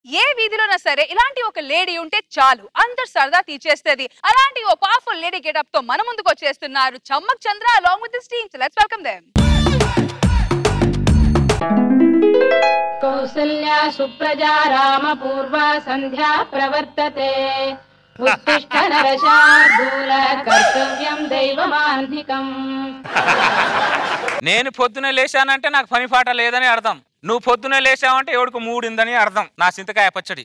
ఏ వీధిలోనా సరే ఇలాంటి ఒక లేడీ ఉంటే చాలు అందరు సరదా తీర్చేస్తది. అలాంటి ఓ పవర్ఫుల్ లేడీ గెటప్ తో మన ముందుకు వచ్చేస్తున్నారు చమ్మక్ చంద్ర along with his team. So let's welcome them. Kausalya Supraja Rama పూర్వా సంధ్యా ప్రవర్తతే ఉత్తిష్ట నరశార్దూల కర్తవ్యం దైవమాన్నికం. నేను పొద్దునే లేచానంటే నాకు పని పాట లేదని అర్థం. నువ్వు పొద్దునే లేచావంటే ఎవడికి మూడిందని అర్థం. నా చింతకాయ పచ్చడి.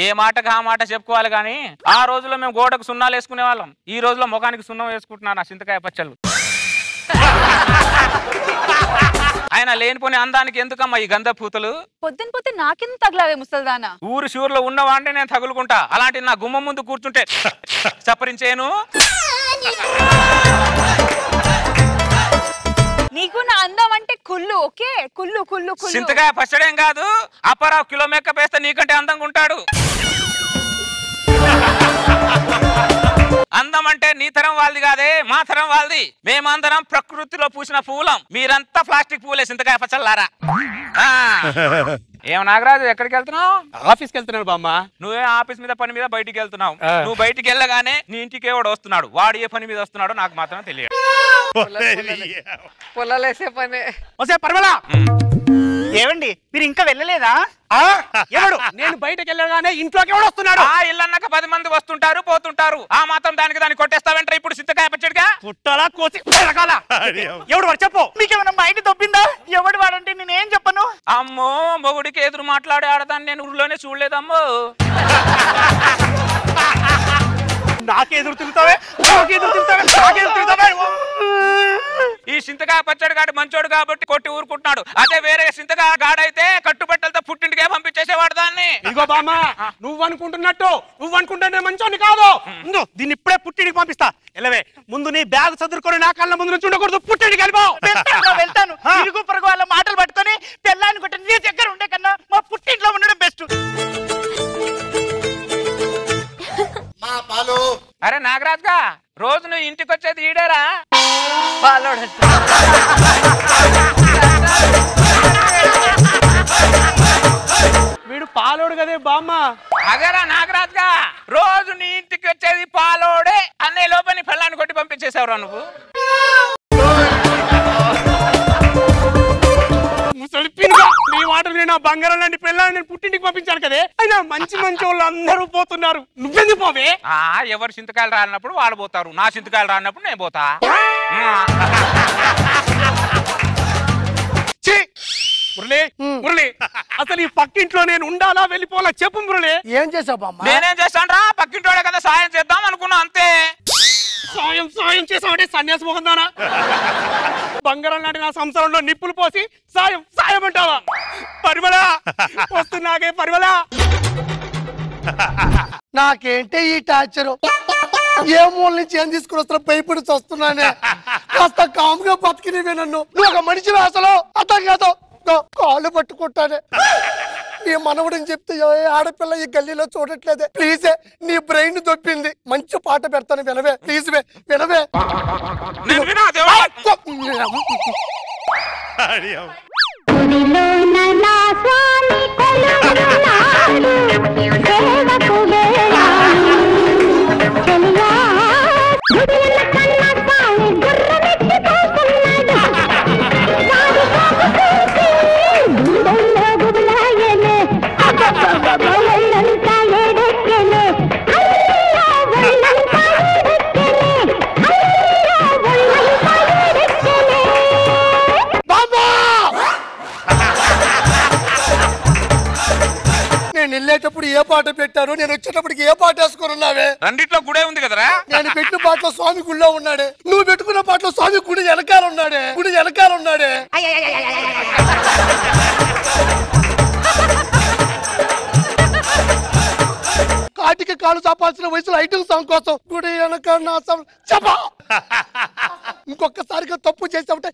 ఏ మాటకు ఆ మాట చెప్పుకోవాలి కానీ ఆ రోజుల్లో మేము గోడకు సున్నాలు వేసుకునే వాళ్ళం. ఈ రోజులో ముఖానికి సున్నం వేసుకుంటున్నా నా చింతకాయ పచ్చళ్ళు. ఆయన లేనిపోని అందానికి ఎందుకమ్మా ఈ గంధ పూతలు? పొద్దున పొద్దు నాకెందుకు తగలావే ముసల్దానా? ఊరు షూర్లో ఉన్నవా అంటే నేను తగులుకుంటా. అలాంటి నా గుమ్మం ముందు కూర్చుంటే చప్పరించేను. నీకు నా అందం అంటే కుళ్ళు. ఓకే కుళ్ళు కుళ్ళు కుళ్ళు. చింతకాయ పచ్చడేం కాదు, అప్పారావు కిలో మేకప్ వేస్తే నీకంటే అందంగా ఉంటాడు. అందం అంటే నీ తరం వాళ్ళది కాదే, మా తరం వాళ్ళది. మేమందరం ప్రకృతిలో పూసిన పూలం, మీరంతా ప్లాస్టిక్ పూలే చింతకాయ పచ్చళ్ళారా. ఏం నాగరాజు ఎక్కడికి వెళ్తున్నావు? ఆఫీస్కి వెళ్తున్నాను బామ్మ. నువ్వే ఆఫీస్ మీద పని మీద బయటికి వెళ్తున్నావు. నువ్వు బయటికి వెళ్ళగానే నీ ఇంటికి ఎవడు వస్తున్నాడు. వాడు ఏ పని మీద వస్తున్నాడో నాకు మాత్రం తెలియదు. పొలాలేసే పని. వస్తే పర్వాలా ఏవండి మీరు ఇంకా వెళ్ళలేదా? ఎవడు నేను బయటకు వెళ్ళగానే ఇంట్లోకి ఎవడు వస్తున్నాడు? ఆ ఇల్లన్నాక 10 మంది వస్తుంటారు పోతుంటారు. ఆ మాత్రం దాన్ని కొట్టేస్తావంటే ఇప్పుడు చింతకాయ పచ్చడిగా పుట్టాలా కోసి ఎవడు వాడు చెప్పు. మీకేమైనా మైండ్ దొబ్బిందా? ఎవడు వాడంటే నేనేం చెప్పను. అమ్మో మొగుడికి ఎదురు మాట్లాడే ఆడదాన్ని నేను ఊర్లోనే చూడలేదమ్మో. నాకెదురు తిరుగుతావే, నాకెదురు తిరుగుతావే, నాకెదురు తిరుగుతావే. ఈ చింతకాయ పచ్చడి గాడు మంచోడు కాబట్టి కొట్టి ఊరుకుంటున్నాడు. అదే వేరే చింతకాయ గాడైతే కట్టుబట్టలతో పుట్టింటికే పంపించేసేవాడు దాన్ని. ఇదిగో బామ్మ, నువ్వు అనుకుంటుంటే మంచోని కాదు. దీన్ని ఇప్పుడే పుట్టింటికి పంపిస్తా. వెళ్ళవే, ముందు నీ బ్యాగ్ చదువుకొని నా కళ్ళ ముందు నుంచి ఉండకూడదు. పుట్టింటికి వెళ్ళిపో. వెళ్తాను. ఇరుగు పొరుగు వాళ్ళ మాటలు పట్టుకొని పెళ్ళాన్ని కొట్టి నీ దగ్గర ఉండే కన్నా మా పుట్టింట్లో ఉండడం బెస్ట్. అరే నాగరాజ్గా రోజు నువ్వు ఇంటికి వచ్చేది ఈడేరా? వీడు పాలోడు కదే బామ్మ. అదేరా నాగరాజ్గా రోజు నీ ఇంటికి వచ్చేది పాలోడే అనే లోపల నీ పెళ్ళాన్ని కొట్టి పంపించేసావురా నువ్వు. నీ మాటలు నేను బంగారం లాంటి పిల్లల్ని పుట్టింటికి పంపించాను కదే. అయినా మంచి వాళ్ళు అందరూ పోతున్నారు, నువ్వెందుకు పోవే? ఎవరు చింతకాయలు రానప్పుడు వాళ్ళు పోతారు, నా చింతకాయలు రానప్పుడు నేను పోతా. మురళి అసలు ఈ పక్కింట్లో నేను ఉండాలా వెళ్ళిపోవాలా చెప్పు మురళి. ఏం చేసావు బామ్మ? నేనేం చేస్తాను రా, పక్కింటోడే కదా సాయం చేద్దాం అనుకున్నా అంతే. సాయం చేసావంటే సన్యాసి మొహం దానా? బంగారం లాంటి నా సంసారంలో నిప్పులు పోసి సాయం అంటావా? పరిమళ వస్తున్నాగే పరిమళ. నాకేంటే ఈ టార్చరు? ఏ మూల నుంచి ఏం తీసుకుని వస్తున్నా భయపడి వస్తున్నానే. కాస్త కాముగా బతికినవే నన్ను. నువ్వు ఒక మనిషి అసలు అర్థం కాదు. కాళ్ళు పట్టుకుంటానే. నీ మనవుడని చెప్తే ఆడపిల్ల ఈ గల్లీలో చూడట్లేదే. ప్లీజే, నీ బ్రెయిన్ దొప్పింది. మంచి పాట పెడతాను, వినవే ప్లీజ్. వినవే. నేను వెళ్ళేటప్పుడు ఏ పాట పెట్టారు, నేను వచ్చేటప్పటికి ఏ పాట వేసుకుని ఉన్నావే? రెండిట్లో గుడే ఉంది కదరా. నేను పెట్టిన పాటలో స్వామి గుడిలో ఉన్నాడే, నువ్వు పెట్టుకున్న పాటలో స్వామి గుడి వెనకాల ఉన్నాడే. కాటికి కాలు చాపాల్సిన వయసులో ఐటల్ సాంగ్ కోసం గుడి వెనక నా చపా. ఇంకొకసారిగా తప్పు చేసామంటే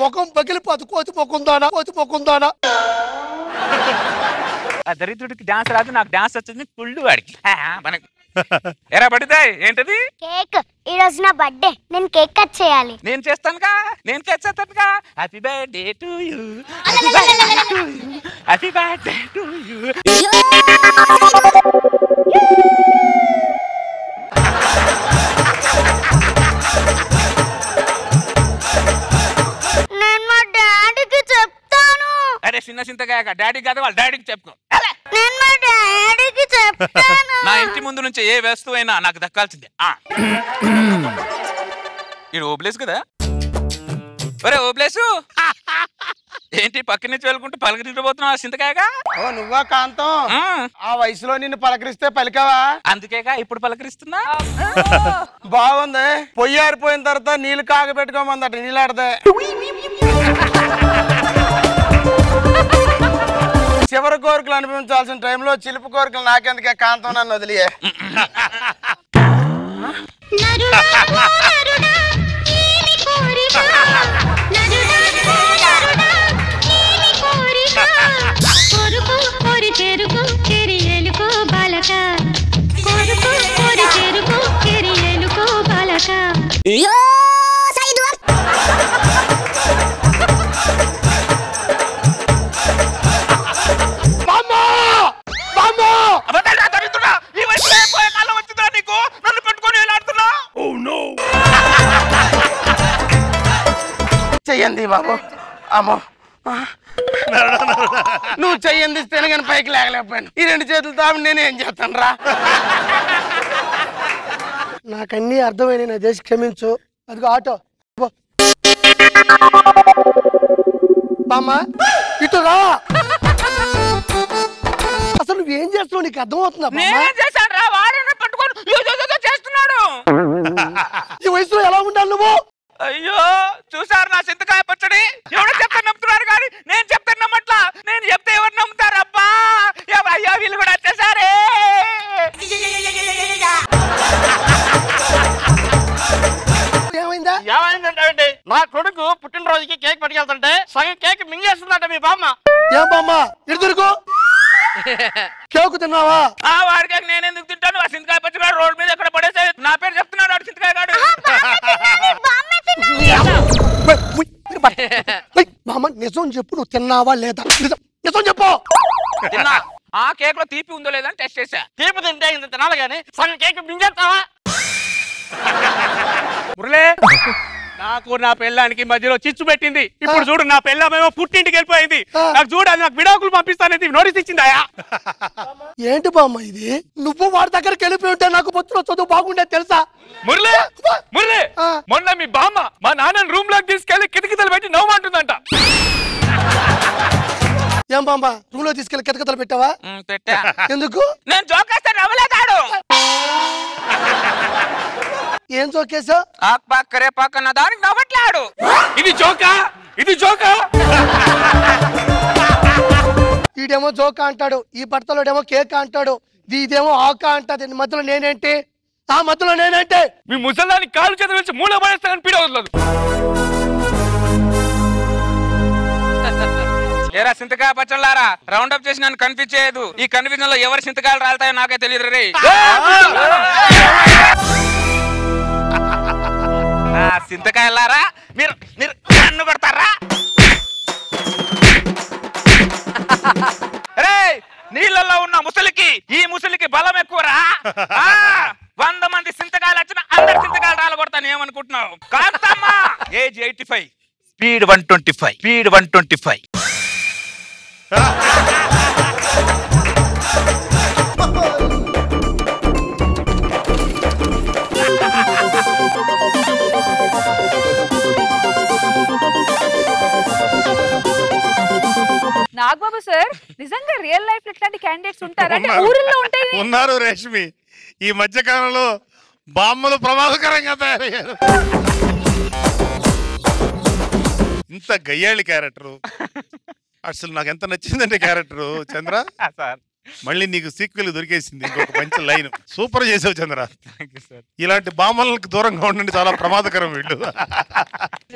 ముఖం పగిలిపోదు. కోతి మొక్కుందానా. ఆ దరిద్రుడికి డాన్స్ రాదు, నాకు డాన్స్ వచ్చింది కుళ్ళు వాడికి. ఎరా పడితాయి ఏంటది? కేక్. ఈ రోజు నా బర్త్డే, నేను కేక్ కట్ చేయాలి. నేను చేస్తానుగా, నేను చేస్తానుగా. Happy birthday to you, happy birthday to you. నేను మా డాడీకి చెప్తాను. అరే చిన్న చింతగా డాడీ కాదు, వాళ్ళ డాడీకి చెప్పుకో. నేను మా డాడీకి చెప్తాను. నా ఇంటి ముందు నుంచి ఏ వస్తువు అయినా నాకు దక్కాల్సిందే. ఇది ఓబ్లేసు కదా? ఒరే ఓబ్లేసు, ఏంటి పక్క నుంచి వెళ్ళుకుంటూ పలకరించబోతున్నావు చింతకాయగా? ఓ నువ్వా కాంతం? ఆ వయసులో నిన్ను పలకరిస్తే పలికావా? అందుకేగా ఇప్పుడు పలకరిస్తున్నా. బాగుంది. పొయ్యి ఆరిపోయిన తర్వాత నీళ్లు కాగబెట్టుకోమందట, నీళ్ళాడదే. చివరి కోరికలు అనిపించాల్సిన టైంలో చిలుపు కోరికలు నాకెందుకే కాంతం, నన్ను వదిలియే. చెయ్యండి బాబు. అమ్మో, నువ్వు చెయ్యందిస్తేనే కానీ పైకి లేకలేకపోయాను. ఈ రెండు చేతులతో నేను ఏం చేస్తాను రా? నాకన్నీ అర్థమైనా నా దేశ క్షమించు. అదిగో ఆటో. బామ్మ ఇటు రా. అసలు నువ్వేం చేస్తున్నావు, నీకు అర్థమవుతుందా? ఈ వయసులో ఎలా ఉండాలి నువ్వు? అయ్యో చూసారు నా చింతకాయ పచ్చడి. ఎవరో చెప్తే నమ్ముతున్నారు కానీ నేను చెప్తే నమ్మట్లా. నేను చెప్తే ఎవరు నమ్ముతారు? అబ్బా అయ్యా వీళ్ళు కూడా వచ్చేసారే. ఏమైందా? ఏమైందంటే నా కొడుకు పుట్టినరోజుకి కేక్ పట్టుకెళ్తుంటే సగం కేక్ మింగేస్తుందట మీ బామ్మ. ఏం బామ్మ ఇడుదురుకో కేకు తిన్నావా? వాడికి నేను ఎందుకు తింటాను? ఆ చింతకాయ పచ్చడి రోడ్ మీద ఎక్కడ పడేసే నా పేరు చెప్తున్నాడు వాడు చింతకాయ గాడు. బామ్మ నిజం చెప్పు, నువ్వు తిన్నావా లేదా? నిజం చెప్పు. తిన్నా. ఆ కేక్ లో తీపి ఉందో లేదని టెస్ట్ చేసా. తీపి తింటే ఇంత తినాలి కానీ సగం కేక్ మింగేస్తావా? మురళే, నాకు నా పెళ్ళానికి మధ్యలో చిచ్చు పెట్టింది. ఇప్పుడు చూడు, నా పెళ్ళామేమో పుట్టింటికి వెళ్ళిపోయింది. నాకు చూడు, అది నాకు విడాకులు పంపిస్తానేది నోటీస్ ఇచ్చిందాయా? ఏంటి బామ్మ ఇది? నువ్వు వాడి దగ్గరికి వెళ్ళిపోయి ఉంటే నాకు పొత్తులో చదువు బాగుండే తెలుసా? మురళి మురళి, మొన్న మీ బామ్మ మా నాన్న రూమ్ లోకి తీసుకెళ్లి కితకితలు పెట్టి నవ్వుమంటుందంట. ఏం బామ్మ రూమ్ లో తీసుకెళ్లి కితకితలు పెట్టావా? పెట్టా. ఎందుకు? నేను జోకేస్తే నవ్వలేదాడు. ఏం జోకేసా? ఆక్ పాక్ కరే పాక్ అన్న దానికి నవ్వట్లాడు. ఇది జోకా, ఇది జోకా. ఈడేమో జోకా అంటాడు, ఈ భర్తలోడేమో కేక్ అంటాడు, ఇదేమో ఆక అంటది. మధ్యలో నేనేంటి? ఆ మధ్యలో నేనేంటి? మీ ముసలాన్ని కాలు చేతుల నుంచి మూల పడేస్తానని పీడ వదలదు. ఏరా సింతకాయ పచ్చళ్ళారా, రౌండ్ అప్ చేసి నన్ను కన్ఫ్యూజ్ చేయదు. ఈ కన్ఫ్యూజన్ లో ఎవరు సింతకాయలు రాలుతాయో నాకే తెలియదు రే. సింతకాయలారా, మీరు మీరు నన్ను కొడతారా? రే నీళ్ళల్లో ఉన్న ముసలికి ఈ ముసలికి బలం ఎక్కువరా. 100 మంది సింతకాయలు వచ్చిన అందరు సింతకాయలు రాలు కొడతాను ఏమనుకుంటున్నావు? Kanthamma age 85, speed 125, speed 125. Nagababu sir, నిజంగా రియల్ లైఫ్ ఇట్లాంటి క్యాండిడేట్స్ ఉంటారా? అంటే ఊరిలో ఉంటాయి. ఉన్నారు రేష్మి. ఈ మధ్య కాలంలో బామ్మలు ప్రమాదకరంగా తయారయ్యారు. ఇంత గయ్యాళి క్యారెక్టరు అసలు నాకు ఎంత నచ్చిందంటే క్యారెక్టరు చంద్ర. మళ్ళీ నీకు సీక్వెల్ దొరికేసింది, ఇంకొక మంచి లైన్ సూపర్ చేసావు చంద్ర. ఇలాంటి బామ్మలకు దూరంగా ఉండండి, చాలా ప్రమాదకరం వీళ్ళు.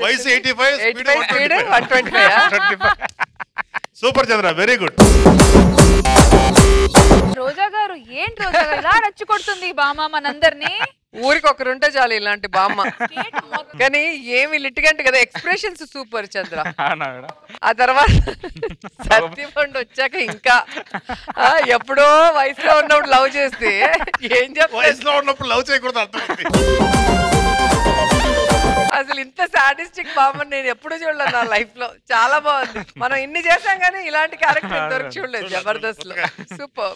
వయసు 85, స్పీడ్ 125. సూపర్ చంద్ర, వెరీ గుడ్. రోజా గారు, ఏ ఏంటి రోజా ఇలా రెచ్చగొడుతుంది బామ్మ మనందరినీ? ఊరికి ఒకరుంటే చాలు ఇలాంటి బామ్మ. కానీ ఏమి లిటిగెంట్ కదా, ఎక్స్ప్రెషన్స్ సూపర్ చంద్ర. ఆ తర్వాత సత్యపండు వచ్చాక ఇంకా ఎప్పుడో వయసులో ఉన్నప్పుడు లవ్ చేస్తే ఏం చెప్తా, వయసులో ఉన్నప్పుడు లవ్ చేయకూడదు అర్థం. అసలు ఇంత సాడిస్టిక్ బామ్మని నేను ఎప్పుడు చూడలేదు నా లైఫ్ లో. చాలా బాగుంది. మనం ఇన్ని చేసాం కానీ ఇలాంటి క్యారెక్టర్ దొరికి చూడలేదు జబర్దస్త్ లో. సూపర్.